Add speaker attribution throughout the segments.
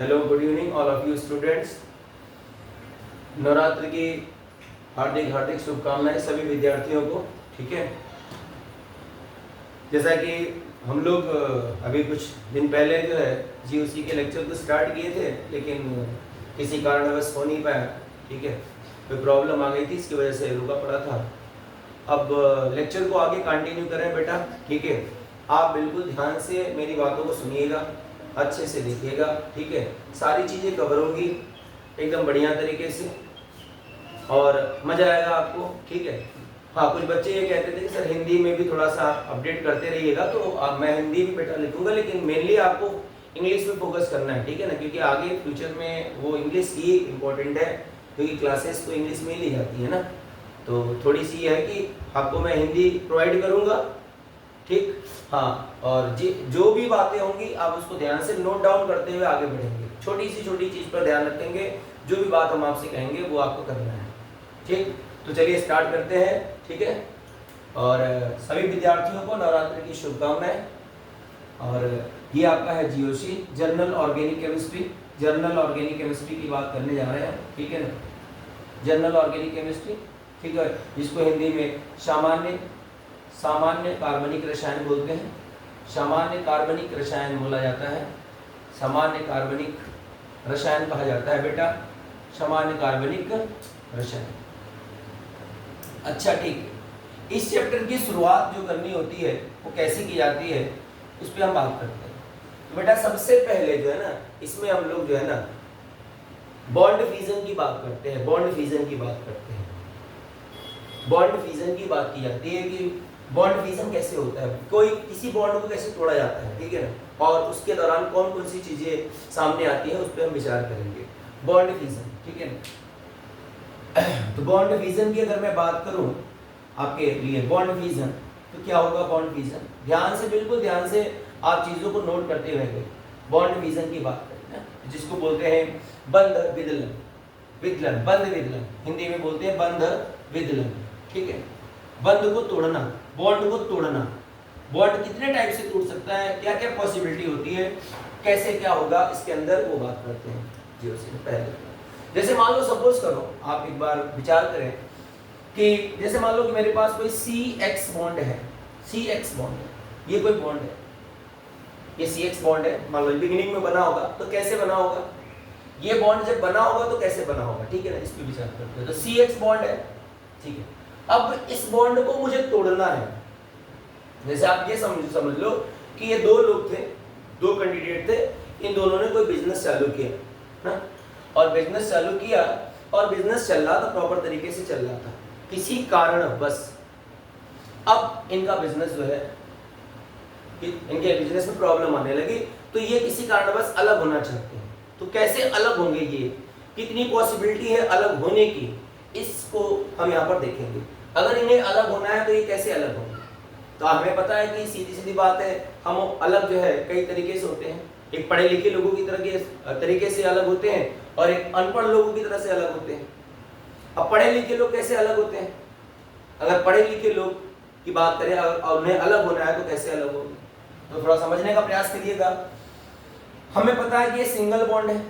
Speaker 1: Hello, good evening all of you students. Navratra की हार्दिक हार्दिक शुभकामनाएं सभी विद्यार्थियों को। ठीक है, जैसा कि हम लोग अभी कुछ दिन पहले जो है जीओसी के लेक्चर को स्टार्ट किए थे, लेकिन किसी कारणवश हो नहीं पाया। ठीक है, कोई प्रॉब्लम आ गई थी, इसकी वजह से रुका पड़ा था। अब लेक्चर को आगे कंटिन्यू करें बेटा। ठीक है, आप बिल्कुल ध्यान से मेरी बातों को सुनिएगा, अच्छे से देखिएगा। ठीक है, सारी चीज़ें कवर होंगी एकदम बढ़िया तरीके से और मज़ा आएगा आपको। ठीक है, हाँ, कुछ बच्चे ये कहते थे कि सर हिंदी में भी थोड़ा सा अपडेट करते रहिएगा, तो मैं हिंदी भी बेटा लिखूंगा, लेकिन मेनली आपको इंग्लिश में फोकस करना है। ठीक है ना, क्योंकि आगे फ्यूचर में वो इंग्लिश ही इम्पोर्टेंट है, क्योंकि क्लासेस तो इंग्लिश में ही ली जाती है ना। तो थोड़ी सी है कि आपको मैं हिंदी प्रोवाइड करूँगा। ठीक, हाँ, और जो भी बातें होंगी आप उसको ध्यान से नोट डाउन करते हुए आगे बढ़ेंगे। छोटी चीज़ पर ध्यान रखेंगे, जो भी बात हम आपसे कहेंगे वो आपको करना है। ठीक, तो चलिए स्टार्ट करते हैं। ठीक है, और सभी विद्यार्थियों को नवरात्र की शुभकामनाएं। और ये आपका है GOC, general organic chemistry. General organic chemistry की बात करने जा रहे हैं। ठीक है ना, जनरल ऑर्गेनिक केमिस्ट्री। ठीक है, जिसको हिंदी में सामान्य कार्बनिक रसायन बोलते हैं। सामान्य कार्बनिक रसायन बोला जाता है, सामान्य कार्बनिक रसायन कहा जाता है बेटा, सामान्य कार्बनिक रसायन। अच्छा, ठीक है, इस चैप्टर की शुरुआत जो करनी होती है वो कैसे की जाती है उस पर हम बात करते हैं। तो बेटा सबसे पहले जो है ना, इसमें हम लोग जो है ना बॉन्ड फ्यूजन की बात करते हैं। बॉन्ड फ्यूजन की बात करते हैं, बॉन्ड फ्यूजन की बात की जाती है कि बॉन्ड फ्यूजन कैसे होता है, कोई किसी बॉन्ड को कैसे तोड़ा जाता है। ठीक है ना, और उसके दौरान कौन कौन सी चीजें सामने आती है उस पर हम विचार करेंगे। बॉन्ड फ्यूजन, ठीक है ना। तो बॉन्ड फ्यूजन की अगर मैं बात करूं आपके लिए, बॉन्ड फ्यूजन तो क्या होगा। बॉन्ड फ्यूजन ध्यान से, बिल्कुल ध्यान से आप चीजों को नोट करते हुए बॉन्ड फ्यूजन की बात करें ना, जिसको बोलते हैं बंध विदलन। विदलन, बंध विदलन, हिंदी में बोलते हैं बंध विदलन। ठीक है, बंध को तोड़ना, बॉन्ड को तोड़ना। बॉन्ड कितने टाइप से टूट सकता है, क्या क्या पॉसिबिलिटी होती है, कैसे क्या होगा इसके अंदर, वो बात करते हैं जीओसी में। पहले जैसे मान लो, सपोज करो, आप एक बार विचार करें कि जैसे मान लो कि मेरे पास कोई CX बॉन्ड है। CX बॉन्ड है, ये कोई बॉन्ड है, ये CX बॉन्ड है। मान लो बिगिनिंग में बना होगा, तो कैसे बना होगा, ये बॉन्ड जब बना होगा तो कैसे बना होगा। ठीक है ना, इस पर विचार करते हैं। तो CX बॉन्ड है, ठीक है। अब इस बॉन्ड को मुझे तोड़ना है। जैसे आप ये समझ लो कि ये दो लोग थे, दो कैंडिडेट थे, इन दोनों ने कोई बिजनेस चालू किया ना, और बिजनेस चालू किया और बिजनेस चल रहा था, प्रॉपर तरीके से चल रहा था। किसी कारण बस अब इनका बिजनेस जो है, इनके बिजनेस में प्रॉब्लम आने लगी, तो ये किसी कारण बस अलग होना चाहते हैं। तो कैसे अलग होंगे, ये कितनी पॉसिबिलिटी है अलग होने की, इसको हम यहाँ पर देखेंगे। अगर इन्हें अलग होना है तो ये कैसे अलग होंगे। तो हमें पता है कि सीधी सीधी बात है, हम अलग जो है कई तरीके से होते हैं। एक पढ़े लिखे लोगों की तरह के तरीके से अलग होते हैं, और एक अनपढ़ लोगों की तरह से अलग होते हैं। अब पढ़े लिखे लोग कैसे अलग होते हैं, अगर पढ़े लिखे लोग की बात करें और उन्हें अलग होना है तो कैसे अलग होंगे, तो थोड़ा समझने का प्रयास करिएगा। हमें पता है कि ये सिंगल बॉन्ड है।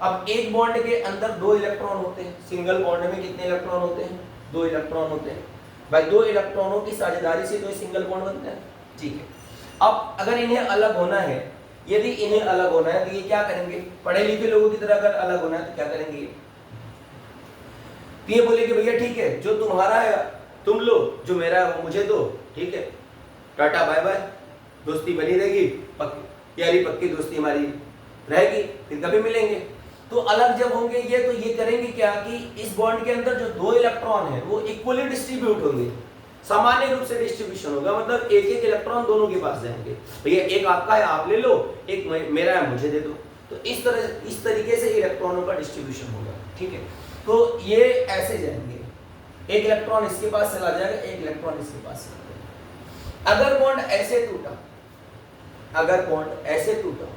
Speaker 1: अब एक बॉन्ड के अंदर 2 इलेक्ट्रॉन होते हैं। सिंगल बॉन्ड में कितने इलेक्ट्रॉन होते हैं, 2 इलेक्ट्रॉन होते हैं भाई। 2 इलेक्ट्रॉनों की साझेदारी से तो सिंगल बॉन्ड बनता है। ठीक है, अब अगर इन्हें अलग होना है, यदि इन्हें अलग होना है तो ये क्या करेंगे, पढ़े लिखे लोगों की तरह अगर अलग होना है तो क्या करेंगे, तो ये बोलेंगे भैया ठीक है, जो तुम्हारा है तुम लो, जो मेरा है वो मुझे दो। ठीक है, टाटा बाय बाय, दोस्ती बनी रहेगी, पक्की यारी पक्की दोस्ती हमारी रहेगी, फिर कभी मिलेंगे। तो अलग जब होंगे ये, तो ये करेंगे क्या कि इस बॉन्ड के अंदर जो 2 इलेक्ट्रॉन है वो इक्वली डिस्ट्रीब्यूट होंगे, सामान्य रूप से डिस्ट्रीब्यूशन होगा। मतलब एक एक इलेक्ट्रॉन दोनों के पास जाएंगे, भैया एक आपका है आप ले लो, एक मेरा है मुझे दे दो। तो इस तरीके से इलेक्ट्रॉनों का डिस्ट्रीब्यूशन होगा। ठीक है, तो ये ऐसे जाएंगे, एक इलेक्ट्रॉन इसके पास चला जाएगा, एक इलेक्ट्रॉन इसके पास चला जाएगा। अगर बॉन्ड ऐसे टूटा, अगर बॉन्ड ऐसे टूटा,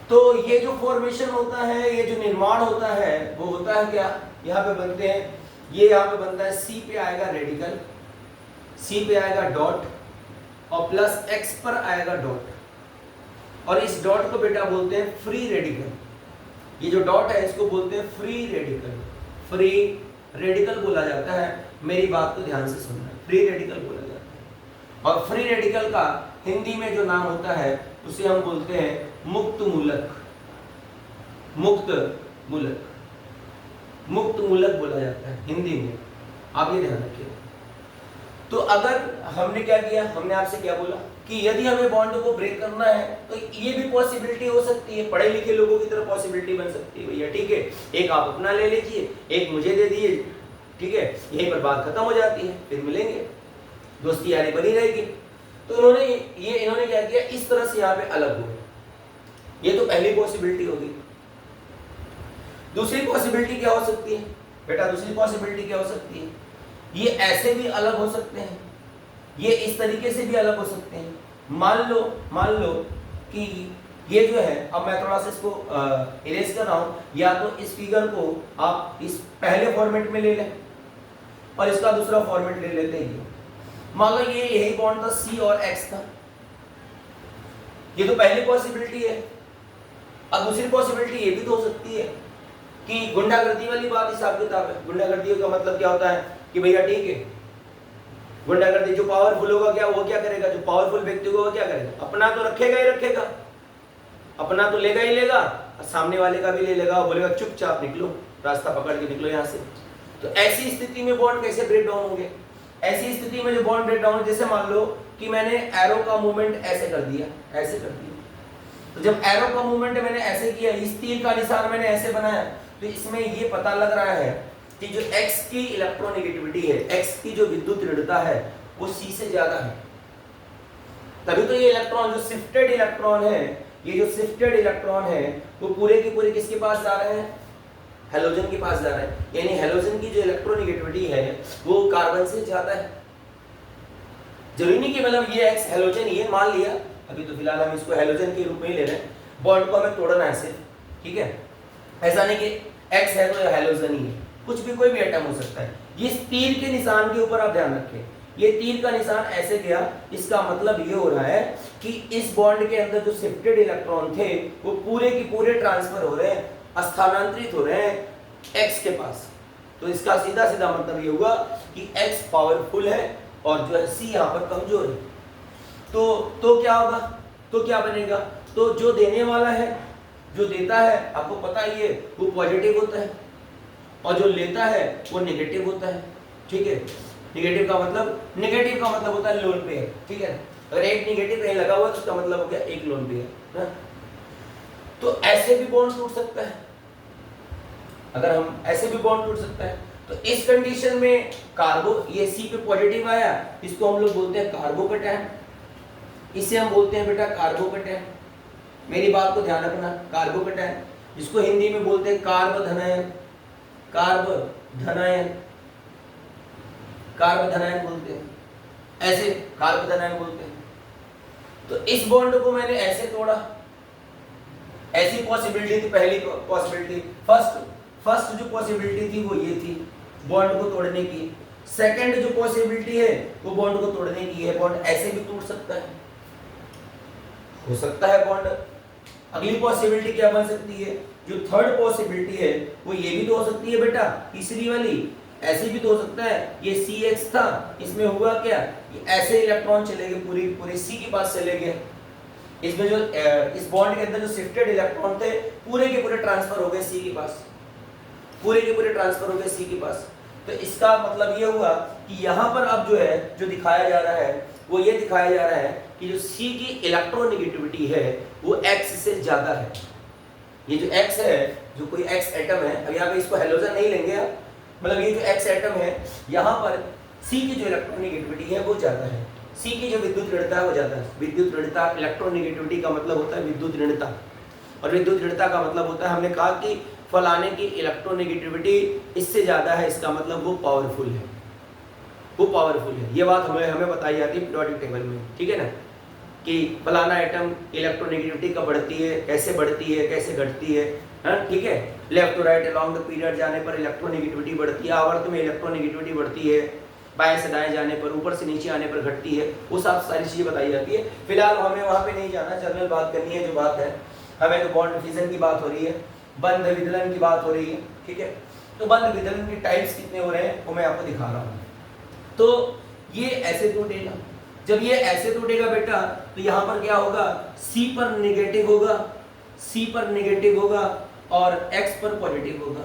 Speaker 1: तो ये जो फॉर्मेशन होता है, ये जो निर्माण होता है, वो होता है क्या, यहाँ पे बनते हैं, ये यहाँ पे बनता है, C पे आएगा रेडिकल, C पे आएगा डॉट, और प्लस X पर आएगा डॉट, और इस डॉट को बेटा बोलते हैं फ्री रेडिकल। ये जो डॉट है इसको बोलते हैं फ्री रेडिकल। फ्री रेडिकल बोला जाता है, मेरी बात को ध्यान से सुनना, फ्री रेडिकल बोला जाता है। और फ्री रेडिकल का हिंदी में जो नाम होता है उसे हम बोलते हैं मुक्त मूलक। मुक्त मूलक, मुक्त मूलक बोला जाता है हिंदी में, आप ये ध्यान रखिए। तो अगर हमने क्या किया, हमने आपसे क्या बोला कि यदि हमें बॉन्ड को ब्रेक करना है तो ये भी पॉसिबिलिटी हो सकती है, पढ़े लिखे लोगों की तरह पॉसिबिलिटी बन सकती है भैया, ठीक है। एक आप अपना ले लीजिए, एक मुझे दे दिए, ठीक है, यहीं पर बात खत्म हो जाती है, फिर मिलेंगे, दोस्ती यारी बनी रहेगी। तो इन्होंने क्या किया, इस तरह से यहाँ पे अलग हो, ये तो पहली पॉसिबिलिटी होगी। दूसरी पॉसिबिलिटी क्या हो सकती है बेटा, दूसरी पॉसिबिलिटी क्या हो सकती है, ये ऐसे भी अलग हो सकते हैं, ये इस तरीके से भी अलग हो सकते हैं। मान लो कि ये जो है, अब मैं थोड़ा सा इसको इरेज कर रहा हूं, या तो इस फिगर को आप इस पहले फॉर्मेट में ले लें और इसका दूसरा फॉर्मेट ले लेते हैं। मान लो ये यही बॉन्ड था C और X था, ये तो पहली पॉसिबिलिटी है। अब दूसरी पॉसिबिलिटी ये भी तो हो सकती है कि गुंडागर्दी वाली बात हिसाब किताब है। गुंडागर्दी का मतलब क्या होता है कि भैया ठीक है, गुंडागर्दी जो पावरफुल होगा क्या, वो क्या करेगा, जो पावरफुल व्यक्ति होगा वो क्या करेगा, अपना तो रखेगा ही रखेगा, अपना तो लेगा ही लेगा, और सामने वाले का भी ले लेगा, और बोलेगा चुपचाप निकलो, रास्ता पकड़ के निकलो यहाँ से। तो ऐसी स्थिति में बॉन्ड कैसे ब्रेक डाउन होंगे, ऐसी स्थिति में जो बॉन्ड ब्रेक डाउन, जैसे मान लो कि मैंने एरो का मूवमेंट ऐसे कर दिया, ऐसे कर दिया, तो जब एरो का मूवमेंट मैंने ऐसे किया, इस तीर का निशान मैंने ऐसे बनाया, तो इसमें ये पता लग रहा है कि जो X की इलेक्ट्रोनेगेटिविटी है, X की जो विद्युत ऋणता है वो C से ज्यादा है। तभी तो ये इलेक्ट्रॉन, जो शिफ्टेड इलेक्ट्रॉन है, ये जो शिफ्टेड इलेक्ट्रॉन है वो पूरे के पूरे किसके पास जा रहे हैं, हेलोजन के पास जा रहे हैं। यानी हेलोजन की जो इलेक्ट्रोनेगेटिविटी है वो कार्बन से ज्यादा है। जरूरी नहीं कि मतलब ये X हेलोजन, ये मान लिया, अभी तो फिलहाल हम इसको हेलोजन के रूप में ही ले रहे हैं, बॉन्ड को हमें तोड़ना है सिर्फ, ठीक है। ऐसा नहीं कि X है तो हेलोजन ही है, कुछ भी, कोई भी एटम हो सकता है। ये तीर के निशान के ऊपर आप ध्यान रखें, ये तीर का निशान ऐसे गया, इसका मतलब ये हो रहा है कि इस बॉन्ड के अंदर जो शिफ्टेड इलेक्ट्रॉन थे वो पूरे के पूरे ट्रांसफर हो रहे हैं, स्थानांतरित हो रहे हैं X के पास। तो इसका सीधा सीधा मतलब ये हुआ कि X पावरफुल है और जो है C यहाँ पर कमजोर है। तो क्या होगा, तो क्या बनेगा, तो जो देने वाला है, जो देता है, आपको पता ही है वो पॉजिटिव होता है, और जो लेता है वो नेगेटिव होता है, ठीक है। नेगेटिव का मतलब होता है लोन पेयर, ठीक है। अगर एक नेगेटिव कहीं लगा हुआ तो उसका मतलब हो गया एक लोन पेयर ना। तो ऐसे भी बॉन्ड टूट सकता है, अगर हम ऐसे भी बॉन्ड टूट सकता है। तो इस कंडीशन में कार्बो, ये C पे पॉजिटिव आया, इसको हम लोग बोलते हैं कार्बोकैटायन, इसे हम बोलते हैं बेटा कार्बोकैटायन। मेरी बात को ध्यान रखना, कार्बोकैटायन, जिसको हिंदी में बोलते हैं कार्बधनायन, कार्बधनायन, कार्बधनायन बोलते हैं, ऐसे कार्बधनायन बोलते हैं। तो इस बॉन्ड को मैंने ऐसे तोड़ा, ऐसी पॉसिबिलिटी थी, पहली पॉसिबिलिटी, फर्स्ट जो पॉसिबिलिटी थी वो ये थी बॉन्ड को तोड़ने की। सेकंड जो पॉसिबिलिटी है वो बॉन्ड को तोड़ने की है, बॉन्ड ऐसे भी टूट सकता है, हो सकता है बॉन्ड। अगली पॉसिबिलिटी क्या बन सकती है, जो थर्ड पॉसिबिलिटी है वो ये भी तो हो सकती है बेटा, तीसरी वाली, ऐसे भी तो हो सकता है। ये CX था, इसमें हुआ क्या, ये ऐसे इलेक्ट्रॉन चले गए पूरी पूरे C के पास चले गए, इसमें जो इस बॉन्ड के अंदर जो शिफ्टेड इलेक्ट्रॉन थे पूरे के पूरे ट्रांसफर हो गए C के पास, पूरे के पूरे ट्रांसफर हो गए C के पास। तो इसका मतलब ये हुआ कि यहाँ पर अब जो है, जो दिखाया जा रहा है वो ये दिखाया जा रहा है कि जो C की इलेक्ट्रोनेगेटिविटी है वो X से ज्यादा है। ये जो X है, जो कोई X एटम है, अब यहाँ पे इसको हेलोजन नहीं लेंगे आप, मतलब ये जो X एटम है, यहाँ पर C की जो इलेक्ट्रोनेगेटिविटी है वो ज्यादा है, C की जो विद्युत ऋणता है वो ज्यादा है। विद्युत ऋणता, इलेक्ट्रोनेगेटिविटी का मतलब होता है विद्युत ऋणता, और विद्युत ऋणता का मतलब होता है, हमने कहा कि फलाने की इलेक्ट्रोनेगेटिविटी इससे ज्यादा है, इसका मतलब वो पावरफुल है, वो पावरफुल है। ये बात हमें बताई जाती है पीरियोडिक टेबल में, ठीक है ना, कि फलाना एटम इलेक्ट्रोनेगेटिविटी कब बढ़ती है, कैसे बढ़ती है, कैसे घटती है, ठीक है। Left to right along the period जाने पर इलेक्ट्रोनेगेटिविटी बढ़ती है, आवर्त में इलेक्ट्रोनेगेटिविटी बढ़ती है, बाएं से दाएं जाने पर, ऊपर से नीचे आने पर घटती है, वो सब सारी चीजें बताई जाती है। फिलहाल हमें वहां पे नहीं जाना, जनरल बात करनी है जो बात है, हमें तो बॉन्ड डिफिजन की बात हो रही है। बंध विदलन की बात हो रही है, ठीक है। तो बंध विदलन के टाइप्स कितने हो रहे हैं वो मैं आपको दिखा रहा हूँ। तो ये ऐसे टूटेगा, जब ये ऐसे टूटेगा बेटा तो यहाँ पर क्या होगा, C पर नेगेटिव होगा, C पर नेगेटिव होगा और X पर पॉजिटिव होगा।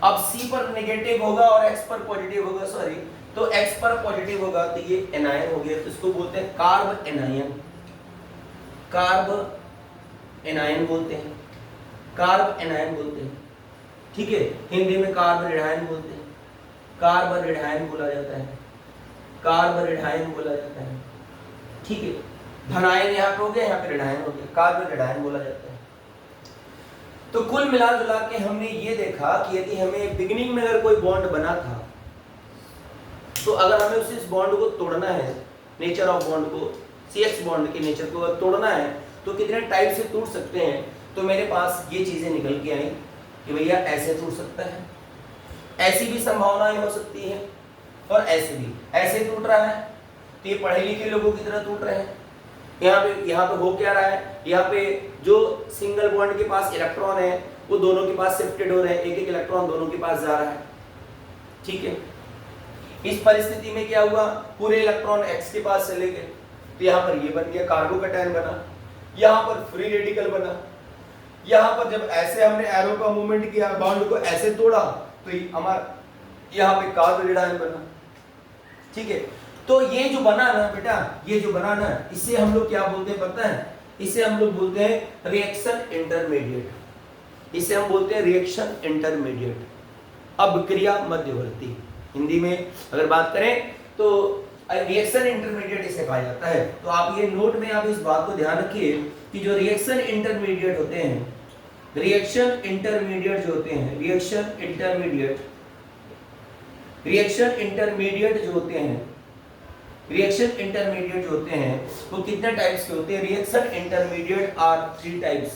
Speaker 1: अब C पर नेगेटिव होगा और X पर पॉजिटिव होगा, सॉरी, तो X पर पॉजिटिव होगा तो ये एनायन हो गया, तो इसको बोलते हैं कार्ब एनायन, कार्ब एनायन बोलते हैं, कार्ब एनायन बोलते हैं, ठीक है। हिंदी में कार्ब रेडायन बोलते हैं, कार्ब रेडायन बोला जाता है, कार्ब रेडायन बोला जाता है, ठीक है। धनायन यहाँ पे हो गया, यहाँ पे रेडायन हो गया, कार्ब रेडायन बोला जाता है। तो कुल मिला जुला के हमने ये देखा कि यदि हमें बिगिनिंग में अगर कोई बॉन्ड बना था तो अगर हमें उस बॉन्ड को तोड़ना है, नेचर ऑफ बॉन्ड को, CH बॉन्ड के नेचर को अगर तोड़ना है तो कितने टाइप से टूट सकते हैं। तो मेरे पास ये चीजें निकल के आई कि भैया ऐसे टूट सकता है, ऐसी भी संभावनाएं हो सकती है और ऐसे भी, ऐसे टूट रहा है तो ये पढ़े लिखे लोगों की तरह टूट रहे हैं। यहाँ पे हो क्या रहा है, यहाँ पे जो सिंगल बॉन्ड के पास इलेक्ट्रॉन है वो दोनों के पास शिफ्टेड हो रहे हैं, एक एक इलेक्ट्रॉन दोनों के पास जा रहा है, ठीक है। इस परिस्थिति में क्या हुआ, पूरे इलेक्ट्रॉन X के पास चले गए तो यहाँ पर ये बन गया कार्बोकैटायन बना, यहाँ पर फ्री रेडिकल बना, यहाँ पर जब ऐसे हमने एरो का मूवमेंट किया, बॉन्ड को ऐसे तोड़ा तो हमारा यहाँ पे कार्ब रेडायन बना, ठीक है। तो ये जो बना ना बेटा, ये जो बना ना, इसे हम लोग क्या बोलते हैं पता है, इसे हम लोग बोलते हैं रिएक्शन इंटरमीडिएट, इसे हम बोलते हैं रिएक्शन इंटरमीडिएट, अभिक्रिया मध्यवर्ती। हिंदी में अगर बात करें तो रिएक्शन इंटरमीडिएट इसे कहा जाता है। तो आप ये नोट में आप इस बात को ध्यान रखिए कि जो रिएक्शन इंटरमीडिएट होते हैं, रिएक्शन इंटरमीडिएट जो होते हैं, रिएक्शन इंटरमीडिएट जो होते हैं, रिएक्शन इंटरमीडिएट जो होते हैं वो कितने टाइप्स के होते हैं। Reaction intermediate are three types,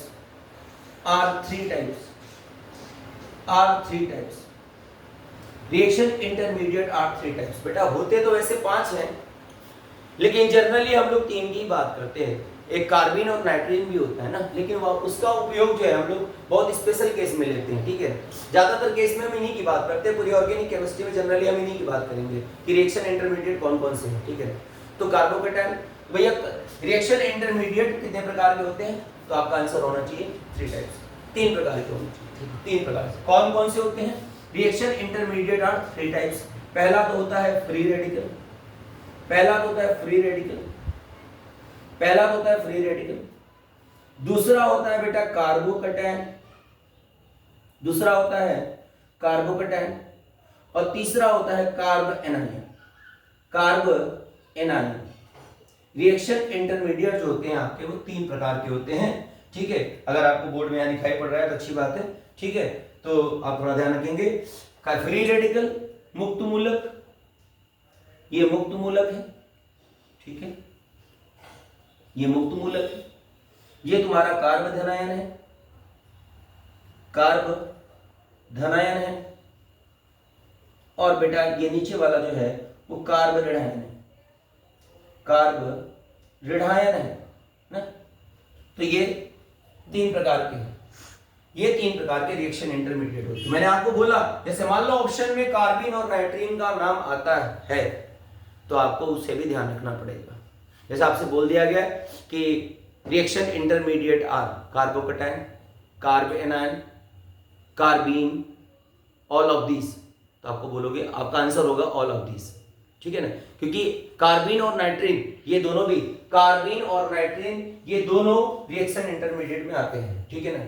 Speaker 1: reaction intermediate are three types. बेटा होते तो वैसे 5 हैं लेकिन जनरली हम लोग 3 की बात करते हैं, एक कार्बिन और नाइट्रीन भी होता है ना, लेकिन उसका उपयोग जो है हम लोग बहुत स्पेशल केस में लेते हैं, ठीक है। ज्यादातर केस में हम इन्हीं की बात करते हैं, पूरी ऑर्गेनिक केमिस्ट्री में जनरली हम इन्हीं की बात करेंगे कि रिएक्शन इंटरमीडिएट कौन कौन से हैं, ठीक है। तो कार्बोकैटायन, भैया रिएक्शन इंटरमीडिएट कितने प्रकार के होते हैं, तो आपका आंसर होना चाहिए 3 टाइप्स, 3 प्रकार के होने चाहिए, 3 प्रकार से। कौन कौन से होते हैं रिएक्शन इंटरमीडिएट आर 3 टाइप्स। पहला तो होता है फ्री रेडिकल, दूसरा होता है बेटा कार्बोकैटायन, और तीसरा होता है कार्ब एनायन। रिएक्शन इंटरमीडिएट जो होते हैं आपके वो 3 प्रकार के होते हैं, ठीक है। अगर आपको बोर्ड में यहाँ दिखाई पड़ रहा है तो अच्छी बात है, ठीक है। तो आप थोड़ा ध्यान रखेंगे। फ्री रेडिकल मुक्त मूलक, ये मुक्त मूलक है, ठीक है, ये मुक्त मूलक है। ये तुम्हारा कार्ब धनायन है, और बेटा ये नीचे वाला जो है वो कार्ब ऋणायन है ना। तो ये 3 प्रकार के हैं, ये 3 प्रकार के रिएक्शन इंटरमीडिएट होते हैं। मैंने आपको बोला जैसे मान लो ऑप्शन में कार्बिन और नाइट्रीन का नाम आता है तो आपको उससे भी ध्यान रखना पड़ेगा। जैसे आपसे बोल दिया गया कि reaction intermediate are carbocation, carbanion, carbene, all of this, तो आपको बोलोगे, आपका आंसर होगा ऑल ऑफ दिस, ठीक है ना, क्योंकि कार्बीन और नाइट्रीन ये दोनों रिएक्शन इंटरमीडिएट में आते हैं, ठीक है ना।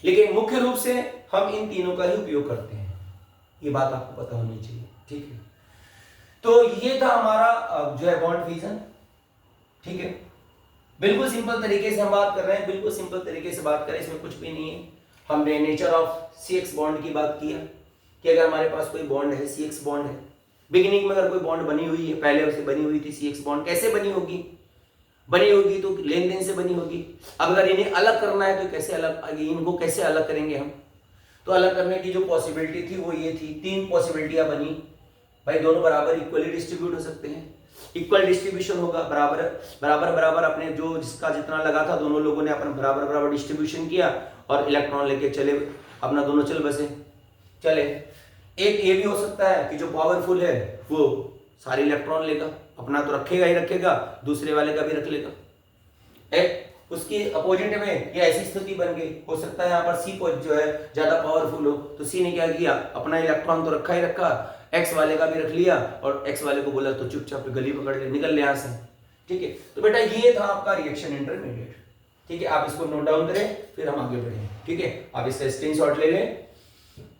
Speaker 1: लेकिन मुख्य रूप से हम इन तीनों का ही उपयोग करते हैं, ये बात आपको पता होनी चाहिए, ठीक है। तो ये था हमारा जो है बॉन्ड फ्यूजन, ठीक है। बिल्कुल सिंपल तरीके से हम बात कर रहे हैं, बिल्कुल सिंपल तरीके से बात करें, इसमें कुछ भी नहीं है। हमने नेचर ऑफ CX बॉन्ड की बात किया कि अगर हमारे पास कोई बॉन्ड है, CX बॉन्ड है, बिगिनिंग में अगर कोई बॉन्ड बनी हुई है, पहले उसे बनी हुई थी CX बॉन्ड, कैसे बनी होगी तो लेन देन से बनी होगी। अब अगर इन्हें अलग करना है तो इनको कैसे अलग करेंगे हम, तो अलग करने की जो पॉसिबिलिटी थी वो ये थी, 3 पॉसिबिलिटियां बनी भाई, दोनों बराबर इक्वली डिस्ट्रीब्यूट हो सकते हैं। इक्वल डिस्ट्रीब्यूशन होगा, बराबर बराबर बराबर अपने जो जिसका जितना लगा था दोनों लोगों ने अपना बराबर बराबर डिस्ट्रीब्यूशन किया और इलेक्ट्रॉन लेके चले अपना, दोनों चल बसे चले। एक ये भी हो सकता है कि जो पावरफुल है वो सारे इलेक्ट्रॉन लेगा, अपना तो रखेगा ही रखेगा, दूसरे वाले का भी रख लेगा। एक उसकी अपोजिट में ये ऐसी स्थिति बन गई, हो सकता है यहाँ पर सी जो है ज्यादा पावरफुल हो, तो सी ने क्या किया, अपना इलेक्ट्रॉन तो रखा ही रखा, एक्स वाले का भी रख लिया और एक्स वाले को बोला तो चुपचाप गली पकड़ ले, निकल ले यहाँ से। ठीक है, तो बेटा ये था आपका रिएक्शन इंटरमीडिएट। ठीक है, आप इसको नोट डाउन करें, फिर हम आगे बढ़ें। ठीक है, आप इसका स्क्रीनशॉट ले लें,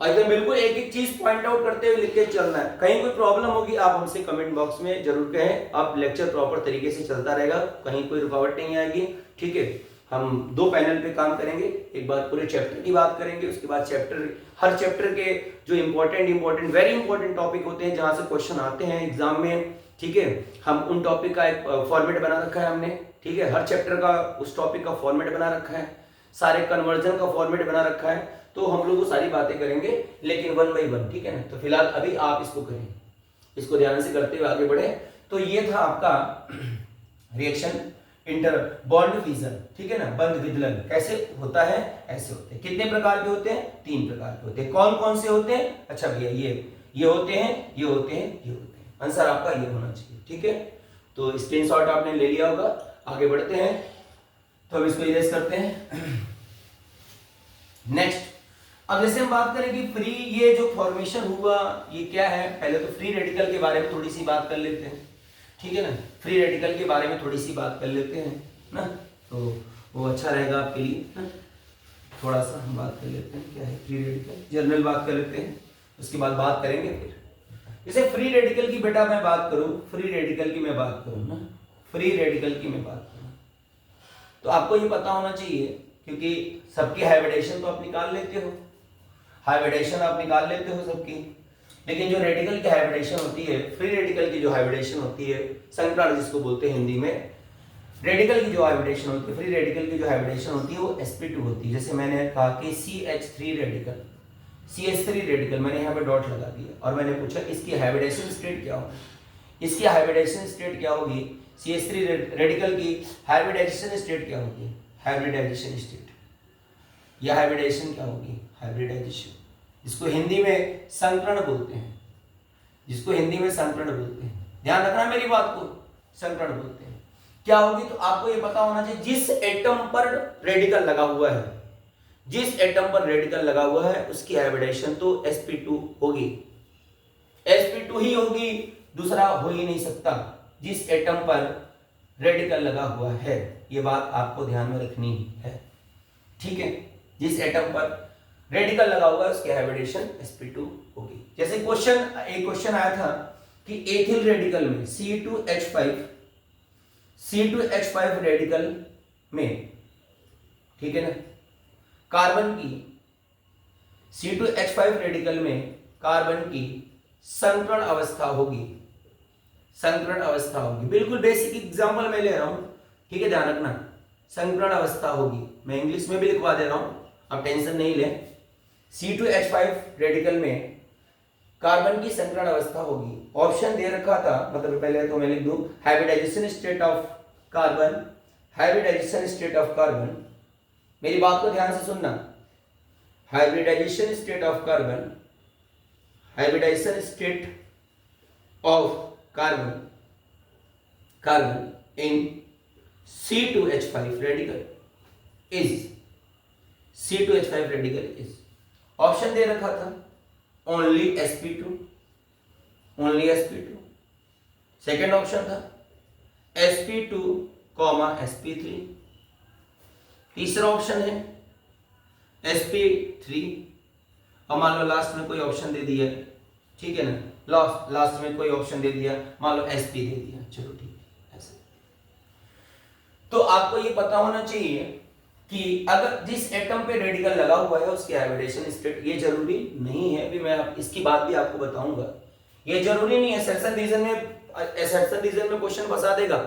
Speaker 1: एकदम बिल्कुल एक एक चीज पॉइंट आउट करते हुए लिख के चलना है। कहीं कोई प्रॉब्लम होगी आप हमसे कमेंट बॉक्स में जरूर कहें। अब लेक्चर प्रॉपर तरीके से चलता रहेगा, कहीं कोई रुकावट नहीं आएगी। ठीक है, हम 2 पैनल पे काम करेंगे, एक बार पूरे चैप्टर की बात करेंगे, उसके बाद हर चैप्टर के जो इंपॉर्टेंट वेरी इंपॉर्टेंट टॉपिक होते हैं जहां से क्वेश्चन आते हैं एग्जाम में। ठीक है, हम उन टॉपिक का एक फॉर्मेट बना रखा है हमने। ठीक है, हर चैप्टर का उस टॉपिक का फॉर्मेट बना रखा है, सारे कन्वर्जन का फॉर्मेट बना रखा है, तो हम लोग वो सारी बातें करेंगे लेकिन 1 बाय 1। ठीक है ना, तो फिलहाल अभी आप इसको करें, इसको ध्यान से करते हुए आगे बढ़े। तो ये था आपका रिएक्शन इंटर बॉन्ड फिजन। ठीक है ना, बंध विदलन कैसे होता है, ऐसे होते हैं। कितने प्रकार के होते हैं, 3 प्रकार के होते हैं। कौन कौन से होते हैं, अच्छा भैया ये होते हैं, ये होते हैं, ये होते हैं। आंसर आपका ये होना चाहिए। ठीक है, तो स्क्रीनशॉट आपने ले लिया होगा, आगे बढ़ते हैं। तो अब इसको इरेज करते हैं। नेक्स्ट, अब जैसे हम बात करें कि फ्री ये जो फॉर्मेशन हुआ ये क्या है, पहले तो फ्री रेडिकल के बारे में थोड़ी सी बात कर लेते हैं। ठीक है ना, फ्री रेडिकल के बारे में थोड़ी सी बात कर लेते हैं ना, तो वो अच्छा रहेगा आपके लिए ना। थोड़ा सा हम बात कर लेते हैं क्या है फ्री रेडिकल, जनरल बात कर लेते हैं, उसके बाद बात करेंगे फिर। जैसे फ्री रेडिकल की बेटा मैं बात करूं, फ्री रेडिकल की मैं बात करूं ना, फ्री रेडिकल की मैं बात करूं, तो आपको ये पता होना चाहिए क्योंकि सबकी हाइब्रिडेशन तो आप निकाल लेते हो, हाइब्रिडेशन आप निकाल लेते हो सबकी, लेकिन जो रेडिकल की हाइब्रिडेशन होती है, फ्री रेडिकल की जो हाइब्रिडेशन होती है, संकरण जिसको बोलते हैं हिंदी में, रेडिकल की जो हाइब्रिडेशन होती है, फ्री रेडिकल की जो हाइब्रिडेशन होती है वो sp2 होती है। जैसे मैंने कहा कि CH3 रेडिकल, CH3 रेडिकल मैंने यहाँ पे डॉट लगा दिया और मैंने पूछा इसकी हाइब्रिडेशन स्टेट क्या होगी, इसकी हाइब्रिडेशन स्टेट क्या होगी, CH3 रेडिकल की हाइब्रिडाइजेशन स्टेट क्या होगी, हाइब्रिडाइजेशन स्टेट, या हाइब्रिडाइजेशन क्या होगी, हाइब्रिडाइजेशन, जिसको हिंदी में संकरण बोलते हैं, जिसको हिंदी में संकरण बोलते हैं। ध्यान रखना मेरी बात को, संकरण बोलते हैं। क्या होगी, तो आपको ये पता होना चाहिए जिस एटम पर रेडिकल लगा हुआ है, जिस एटम पर रेडिकल लगा हुआ है उसकी हाइब्रिडाइजेशन तो sp2 होगी, sp2 ही होगी, दूसरा हो ही नहीं सकता। जिस एटम पर रेडिकल लगा हुआ है, ये बात आपको ध्यान में रखनी है। ठीक है, जिस एटम पर रेडिकल लगा हुआ है उसकी हाइब्रिडेशन sp2 होगी। जैसे एक क्वेश्चन आया था कि एथिल रेडिकल में C2H5 रेडिकल में, ठीक है ना, कार्बन की C2H5 रेडिकल में कार्बन की संकरण अवस्था होगी, संकरण अवस्था होगी। बिल्कुल बेसिक एग्जांपल मैं ले रहा हूं, ठीक है, ध्यान रखना, संकरण अवस्था होगी। मैं इंग्लिश में भी लिखवा दे रहा हूं, आप टेंशन नहीं लें। C2H5 रेडिकल में कार्बन की संकरण अवस्था होगी। ऑप्शन दे रखा था, मतलब पहले तो मैं लिख दूं hybridization state of carbon, hybridization state of carbon, मेरी बात को ध्यान से सुनना, hybridization state of carbon, hybridization state of carbon, carbon in C2H5 radical is, C2H5 radical is, option दे रखा था only sp2, only sp2। Second option था sp2, sp3। तीसरा ऑप्शन है sp3, और मान लो लास्ट में कोई ऑप्शन दे दिया, ठीक है ना, लास्ट में कोई ऑप्शन दे दिया, मान लो sp दे दिया, चलो ठीक है ऐसे। तो आपको ये पता होना चाहिए कि अगर जिस एटम पे रेडिकल लगा हुआ है उसकी हाइब्रिडेशन स्टेट, ये जरूरी नहीं है, भी मैं इसकी बात भी आपको बताऊंगा, ये जरूरी नहीं है। असर्शन रीजन में क्वेश्चन फंसा देगा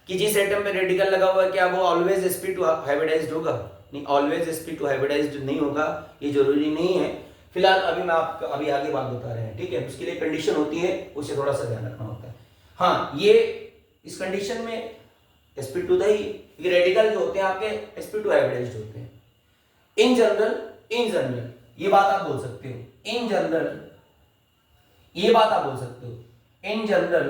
Speaker 1: कि जिस एटम पे रेडिकल लगा हुआ है क्या वो ऑलवेज sp2 हाइब्रिडाइज्ड होगा, नहीं, ऑलवेज sp2 हाइब्रिडाइज्ड नहीं होगा, ये जरूरी नहीं है। फिलहाल अभी मैं आपको अभी आगे बात बता रहे हैं, ठीक है, उसके लिए कंडीशन होती है, उसे थोड़ा सा ध्यान रखना होता है। हाँ, ये इस कंडीशन में sp2 था ही, ये रेडिकल जो होते हैं आपके sp2 हाइब्रिडाइज्ड होते हैं। इन जनरल ये बात आप बोल सकते हो, इन जनरल ये बात आप बोल सकते हो, in general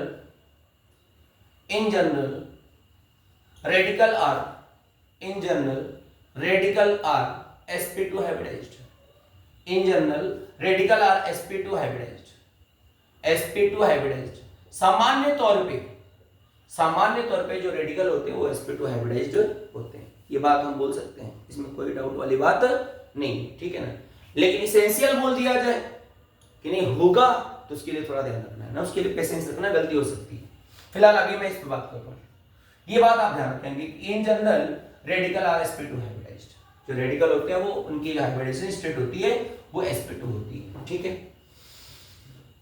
Speaker 1: radical are sp2 hybridized, in general radical are sp2 hybridized. सामान्य तौर पे जो रेडिकल होते हैं वो sp2 हाइब्रिडाइज्ड होते हैं, ये बात हम बोल सकते हैं, इसमें कोई डाउट वाली बात नहीं, ठीक है ना। लेकिन इसेंशियल बोल दिया जाए कि नहीं होगा तो उसके लिए थोड़ा ध्यान रखना है ना, उसके लिए पेशेंस रखना, गलती हो सकती है। फिलहाल अभी मैं इस पर बात कर रहा हूँ, ये बात आप ध्यान रखेंगे कि in general radical are sp2 hybridized, जो रेडिकल होते हैं वो उनकी हाइब्रिडाइजेशन स्टेट होती है वो sp2 होती है, ठीक है।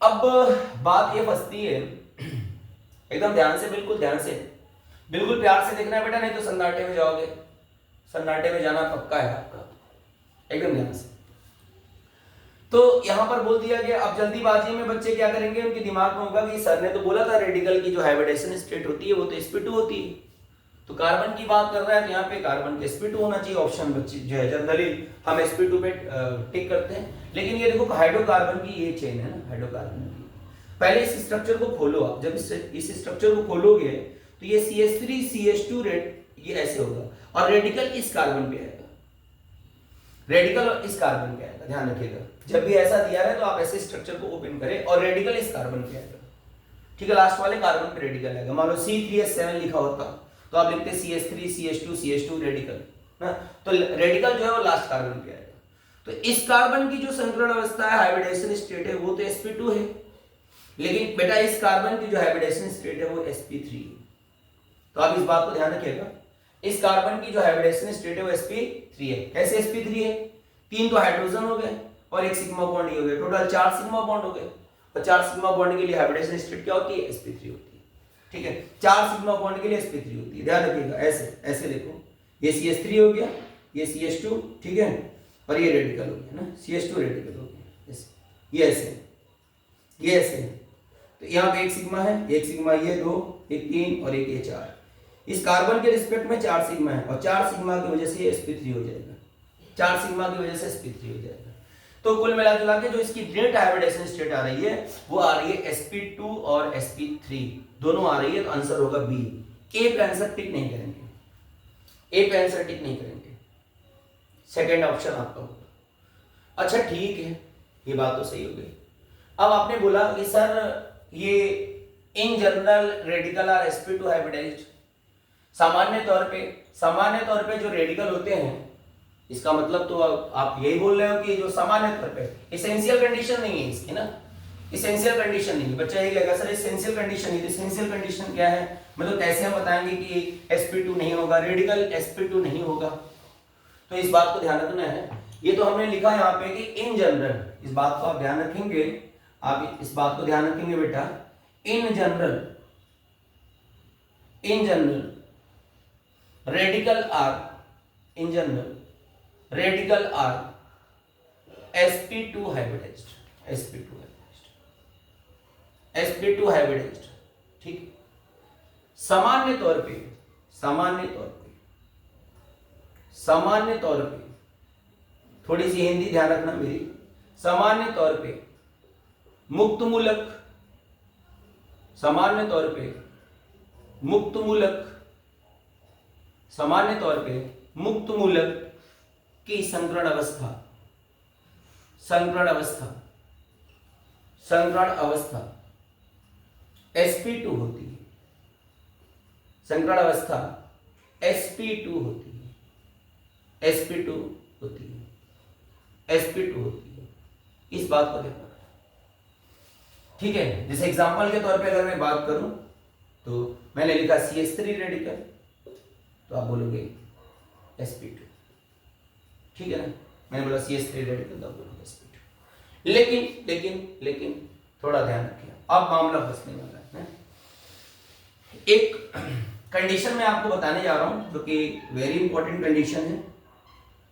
Speaker 1: अब बात ये फंसती है, एकदम ध्यान से, बिल्कुल प्यार से देखना है बेटा, नहीं तो सन्नाटे में जाओगे, सन्नाटे में जाना पक्का है आपका, एकदम ध्यान से। तो यहां पर बोल दिया गया, अब जल्दीबाजी में बच्चे क्या करेंगे, उनके दिमाग में होगा कि सर ने तो बोला था रेडिकल की जो हाइब्रिडाइजेशन स्टेट होती है वो तो sp2 होती है, तो कार्बन की बात कर रहा है तो यहाँ पे कार्बन के sp2 होना चाहिए, ऑप्शन बच्चे जो है जनरली हम sp2 पे टिक करते हैं। लेकिन ये देखो हाइड्रोकार्बन की ये चेन है ना, हाइड्रोकार्बन की, पहले इस स्ट्रक्चर को खोलो आप, जब इस स्ट्रक्चर को खोलोगे तो ये CH3 CH2 ये ऐसे होगा, और रेडिकल इस कार्बन पे आएगा, रेडिकल इस कार्बन पे आएगा, ध्यान रखिएगा, जब भी ऐसा दिया है तो आप ऐसे स्ट्रक्चर को ओपन करें और रेडिकल इस कार्बन पे आएगा, ठीक है, लास्ट वाले कार्बन पे रेडिकल आएगा। मान लो C3H7 लिखा होता तो आप लिखते CH3 CH2 रेडिकल ना, तो रेडिकल जो है वो लास्ट कार्बन पे आएगा। तो इस कार्बन की जो संकरण अवस्था है, हाइब्रिडाइजेशन स्टेट है, वो तो sp2 है, लेकिन बेटा इस कार्बन की जो हाइब्रिडाइजेशन स्टेट है वो sp3 है। तो आप इस बात को ध्यान रखिएगा, इस कार्बन की जो हाइब्रिडाइजेशन स्टेट है वो sp3 है। कैसे sp3 है, 3 तो हाइड्रोजन हो गए और 1 सिग्मा बॉन्ड हो गए, टोटल 4 सिग्मा बॉन्ड हो गए, और 4 सिग्मा बॉन्ड के लिए हाइब्रिडाइजेशन स्टेट क्या होती है, sp3 होती है, ठीक है। 4 सिग्मा बॉन्ड के लिए sp3 होती है, ध्यान रखिएगा, ऐसे देखो, ये CH3 हो गया, ये CH2, ठीक है, और ये रेडिकल हो गया ना, CH2 रेडिकल हो गया, ये ऐसे, तो यहाँ पे 1 सिग्मा है, 1 सिग्मा, ये 2, एक 3 और एक ये 4, इस कार्बन के रिस्पेक्ट में 4 सिग्मा है, और 4 सिग्मा की वजह से ये sp3 हो जाएगा, 4 सिग्मा की वजह से sp3 हो जाएगा। तो कुल मिला जुला के जो इसकी नेट हाइब्रिडाइजेशन स्टेट आ रही है वो आ रही है sp2 और sp3 दोनों आ रही है, तो आंसर होगा बी। ए पे आंसर टिक नहीं करेंगे, सेकंड ऑप्शन आपका होगा। अच्छा ठीक है, ये बात तो सही हो गई। अब आपने बोला कि सर ये in general radical are sp2 hybridized, सामान्य तौर पे जो रेडिकल होते हैं, इसका मतलब तो आप यही बोल रहे हो कि जो सामान्य तौर पे, एसेंशियल कंडीशन नहीं है इसकी ना, एसेंशियल कंडीशन नहीं है। बच्चा यही कहेगा सर एसेंशियल कंडीशन है, एसेंशियल कंडीशन क्या है, मतलब कैसे हम बताएंगे कि sp2 नहीं होगा, रेडिकल sp2 नहीं होगा। तो इस बात को ध्यान रखना है, ये तो हमने लिखा यहाँ पे कि इन जनरल, इस बात को आप ध्यान रखेंगे, आप इस बात को ध्यान रखेंगे बेटा, in general radical are sp2 hybridized, ठीक। सामान्य तौर पे थोड़ी सी हिंदी ध्यान रखना मेरी, सामान्य तौर पे मुक्त मूलक की संकरण अवस्था sp2 होती है, संकरण अवस्था sp2 होती है, इस बात को ध्यान रखना, ठीक है। जैसे एग्जांपल के तौर पे अगर मैं बात करूं तो मैंने लिखा CH3 रेडिकल, तो आप बोलोगे sp2, ठीक है ना, मैंने बोला CH3 रेडिकल, तो आप बोलोगे sp2। लेकिन थोड़ा ध्यान रखिए, अब मामला फंसने वाला है। एक कंडीशन मैं आपको बताने जा रहा हूं जो कि वेरी इंपॉर्टेंट कंडीशन है,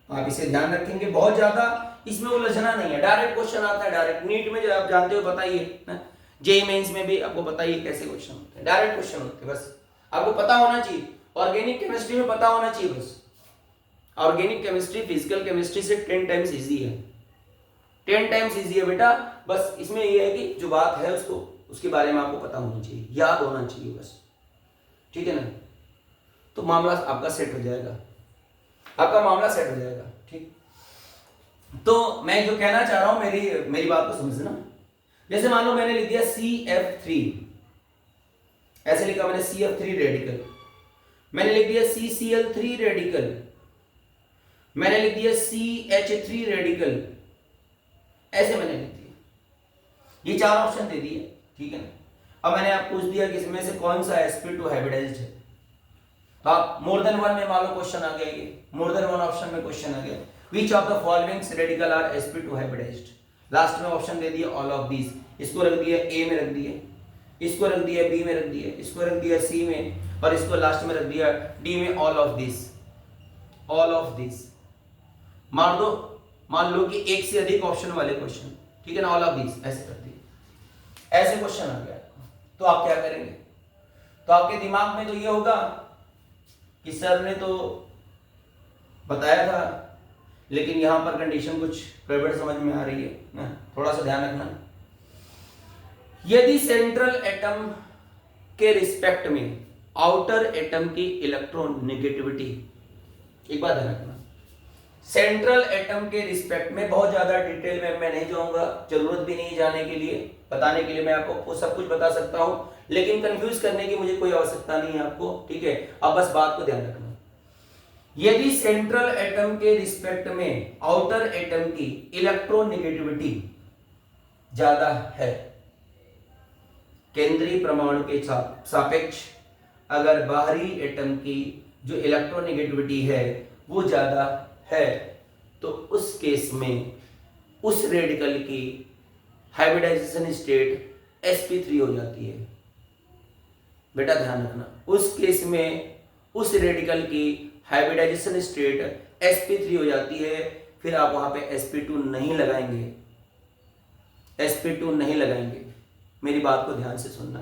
Speaker 1: आप इसे ध्यान रखेंगे, बहुत ज्यादा इसमें उलझना नहीं है, डायरेक्ट क्वेश्चन आता है, डायरेक्ट नीट में जो आप जानते हो बताइए ना, जेईई मेंस में भी आपको पता ही है कैसे क्वेश्चन होते हैं, डायरेक्ट क्वेश्चन होते हैं, बस आपको पता होना चाहिए। ऑर्गेनिक केमिस्ट्री में पता होना चाहिए बस। ऑर्गेनिक केमिस्ट्री फिजिकल केमिस्ट्री से 10 टाइम्स इजी है, 10 टाइम्स इजी है बेटा। बस इसमें यह है कि जो बात है उसको उसके बारे में आपको पता होनी चाहिए, याद होना चाहिए बस, ठीक है ना। तो मामला आपका सेट हो जाएगा, आपका मामला सेट हो जाएगा, ठीक। तो मैं जो कहना चाह रहा हूं, मेरी बात को समझना। जैसे मान लो मैंने लिख दिया CF3, ऐसे लिखा मैंने CF3 रेडिकल, मैंने लिख दिया CCl3 रेडिकल, मैंने लिख दिया CH3 रेडिकल, ऐसे मैंने लिख दिया, ये 4 ऑप्शन दे दिए, ठीक है ना। अब मैंने आप पूछ दिया कि इसमें से कौन सा sp2 हाइब्रिडाइज्ड है, तो आप मोर देन वन में मान लो क्वेश्चन आ गया, ये मोर देन वन ऑप्शन में क्वेश्चन आ गया, which of the following radical are sp2 hybridized. Last में ऑप्शन दे दिया ऑल ऑफ दीज, इसको रख दिया A में रख दिया, इसको रख दिया B में रख दिया, इसको रख दिया C में, और इसको लास्ट में रख दिया D में, all of this, all of this. मान लो कि एक से अधिक ऑप्शन वाले क्वेश्चन, ठीक है ना, ऑल ऑफ दिस ऐसे कर दिए, ऐसे क्वेश्चन आ गया, तो आप क्या करेंगे? तो आपके दिमाग में तो ये होगा कि सर ने तो बताया था, लेकिन यहां पर कंडीशन कुछ गड़बड़ समझ में आ रही है ना, थोड़ा सा ध्यान रखना। यदि सेंट्रल एटम के रिस्पेक्ट में आउटर एटम की इलेक्ट्रॉन नेगेटिविटी, एक बात ध्यान रखना, सेंट्रल एटम के रिस्पेक्ट में, बहुत ज्यादा डिटेल में मैं नहीं जाऊंगा, जरूरत भी नहीं जाने के लिए, बताने के लिए मैं आपको सब कुछ बता सकता हूं, लेकिन कंफ्यूज करने की मुझे कोई आवश्यकता नहीं है आपको, ठीक है। अब बस बात को ध्यान रखना, यदि सेंट्रल एटम के रिस्पेक्ट में आउटर एटम की इलेक्ट्रोनेगेटिविटी ज्यादा है, केंद्रीय परमाणु के सापेक्ष अगर बाहरी एटम की जो इलेक्ट्रोनेगेटिविटी है वो ज्यादा है, तो उस केस में उस रेडिकल की हाइब्रिडाइजेशन स्टेट sp3 हो जाती है। बेटा ध्यान रखना, उस केस में उस रेडिकल की हाइब्रिडाइजेशन स्टेट sp3 हो जाती है, फिर आप वहां पे sp2 नहीं लगाएंगे, sp2 नहीं लगाएंगे। मेरी बात को ध्यान से सुनना,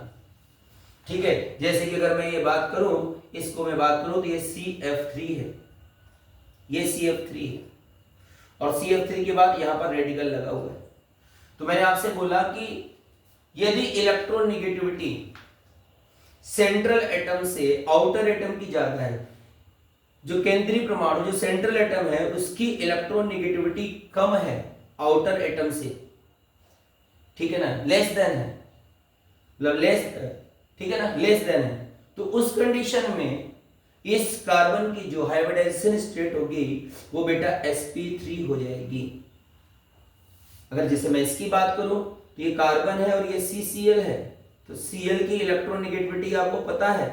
Speaker 1: ठीक है। जैसे कि अगर मैं ये बात करूं, इसको मैं बात करूं तो ये CF3 है, ये CF3 है, और CF3 के बाद यहां पर रेडिकल लगा हुआ है। तो मैंने आपसे बोला कि यदि इलेक्ट्रोनेगेटिविटी सेंट्रल एटम से आउटर एटम की ज्यादा है, जो केंद्रीय परमाणु जो सेंट्रल एटम है उसकी इलेक्ट्रोनेगेटिविटी कम है आउटर एटम से, ठीक है ना, लेस देन है, मतलब लेस, ठीक है ना, लेस देन है, तो उस कंडीशन में इस कार्बन की जो हाइब्रिडाइजेशन स्टेट होगी वो बेटा sp3 हो जाएगी। अगर जैसे मैं इसकी बात करूं तो ये कार्बन है और ये CCl है, तो Cl की इलेक्ट्रोनेगेटिविटी आपको पता है,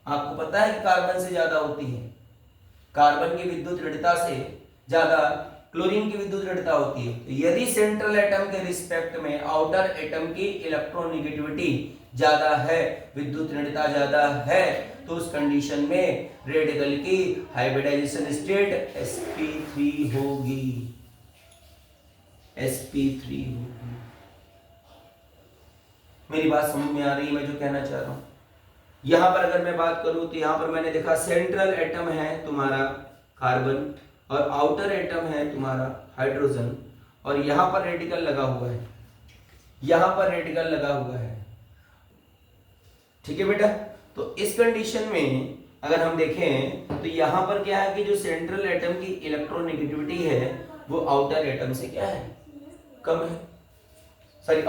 Speaker 1: आपको पता है कि कार्बन से ज्यादा होती है, कार्बन की विद्युत ऋणता से ज्यादा क्लोरीन की विद्युत ऋणता होती है। तो यदि सेंट्रल एटम के रिस्पेक्ट में आउटर एटम की इलेक्ट्रोनेगेटिविटी ज्यादा है, विद्युत ऋणता ज्यादा है, तो उस कंडीशन में रेडिकल की हाइब्रिडाइजेशन स्टेट sp3 होगी, sp3 होगी। मेरी बात समझ में आ रही है मैं जो कहना चाह रहा हूं? यहां पर अगर मैं बात करूं तो यहां पर मैंने देखा सेंट्रल एटम है तुम्हारा कार्बन और आउटर एटम है तुम्हारा हाइड्रोजन, और यहां पर रेडिकल लगा हुआ है, यहां पर रेडिकल लगा हुआ है, ठीक है बेटा। तो इस कंडीशन में अगर हम देखें तो यहां पर क्या है कि जो सेंट्रल एटम की इलेक्ट्रोनेगेटिविटी है वो आउटर एटम से क्या है, कम है, सॉरी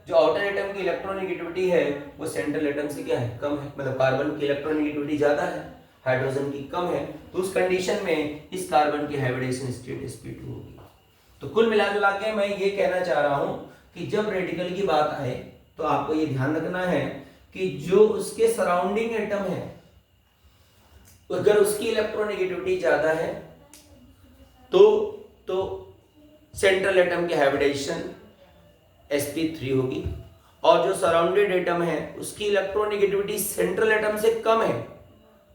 Speaker 1: जो आउटर एटम की इलेक्ट्रोनेगेटिविटी है वो सेंट्रल एटम से क्या है, कम है, मतलब कार्बन की इलेक्ट्रोनेगेटिविटी ज्यादा है, हाइड्रोजन की कम है, तो उस कंडीशन में इस कार्बन की हाइब्रिडाइजेशन स्टेट sp2 होगी। तो कुल मिला के मैं ये कहना चाह रहा हूं कि जब रेडिकल की बात आए तो आपको ये ध्यान रखना है कि जो उसके सराउंडिंग एटम है अगर उसकी इलेक्ट्रोनेगेटिविटी ज्यादा है तो सेंट्रल एटम की हाइब्रिडाइजेशन sp3 होगी, और जो सराउंडेड एटम है उसकी इलेक्ट्रोनेगेटिविटी सेंट्रल एटम से कम है,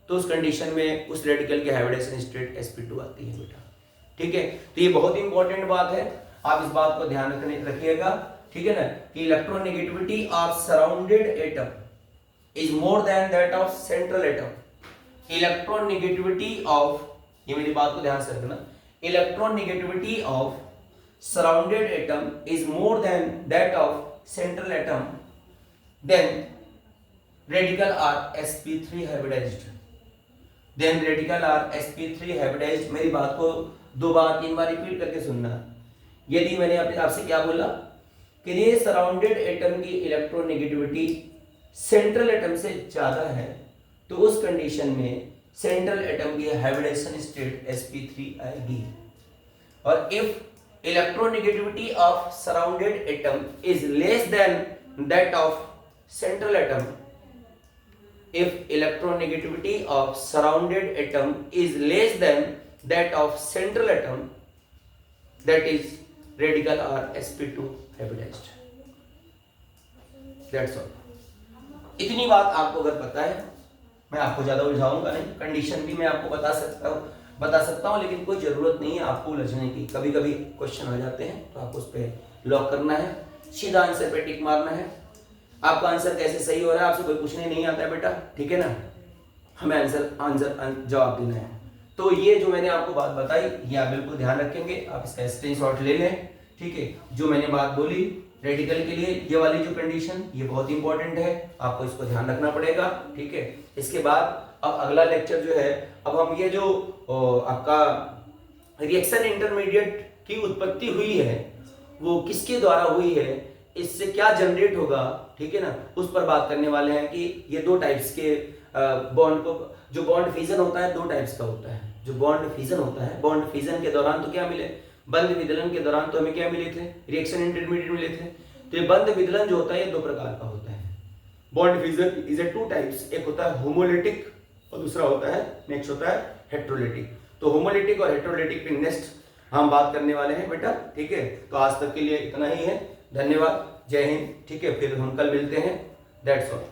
Speaker 1: तो उस कंडीशन में उस रेडिकल की हाइब्रिडाइजेशन स्टेट sp2 आती है बेटा, ठीक है। तो ये बहुत इंपॉर्टेंट बात है, आप इस बात को ध्यान रखिएगा, ठीक है ना, कि electronegativity of surrounded atom is more than that of central atom. Electronegativity of, ये मेरी बात को ध्यान से रखना, electronegativity of surrounded atom is more than that of central atom, then radical are sp3 hybridized, then radical are sp3 hybridized। मेरी बात को 2 बार 3 बार रिपीट करके सुनना। यदि मैंने आपसे क्या बोला कि ये सराउंडेड एटम की इलेक्ट्रोनेगेटिविटी सेंट्रल एटम से ज्यादा है, तो उस कंडीशन में सेंट्रल एटम की हाइब्रिडाइजेशन स्टेट sp3 आएगी। और if electronegativity of surrounded atom is less than that of central atom, if electronegativity of surrounded atom is less than that of central atom, that is radical or sp2 hybridized। that's all। इतनी बात आपको अगर पता है, मैं आपको ज्यादा उलझाऊंगा नहीं, कंडीशन भी मैं आपको बता सकता हूं, लेकिन कोई जरूरत नहीं है आपको उलझने की। कभी कभी क्वेश्चन आ जाते हैं तो आपको उस पर लॉक करना है, सीधा आंसर पे टिक मारना है। आपका आंसर कैसे सही हो रहा है आपसे कोई पूछने नहीं आता है बेटा, ठीक है ना, हमें आंसर जवाब देना है। तो ये जो मैंने आपको बात बताई ये आप बिल्कुल ध्यान रखेंगे, आप इसका स्क्रीनशॉट ले लें, ठीक है। जो मैंने बात बोली रेडिकल के लिए ये वाली जो कंडीशन, ये बहुत इंपॉर्टेंट है, आपको इसको ध्यान रखना पड़ेगा, ठीक है। इसके बाद अब अगला लेक्चर जो है, अब हम ये जो आपका रिएक्शन इंटरमीडिएट की उत्पत्ति हुई है वो किसके द्वारा हुई है, इससे क्या जनरेट होगा, ठीक है ना, उस पर बात करने वाले हैं। कि ये 2 टाइप्स के बॉन्ड को, जो बॉन्ड फिजन होता है 2 टाइप्स का होता है। जो बॉन्ड फिजन होता है, बॉन्ड फिजन के दौरान तो क्या मिले, बंध विदलन के दौरान तो हमें क्या मिले थे, रिएक्शन इंटरमीडिएट मिले थे। तो ये बंध विदलन जो होता है ये 2 प्रकार का होता है। Bond fission is a 2 types, एक होता है होमोलिटिक और दूसरा होता है, नेक्स्ट होता है हेट्रोलिटिक। तो होमोलिटिक और हेट्रोलिटिक पे नेक्स्ट हम बात करने वाले हैं बेटा, ठीक है। तो आज तक के लिए इतना ही है, धन्यवाद, जय हिंद, ठीक है। फिर हम कल मिलते हैं, दैट्स ऑल।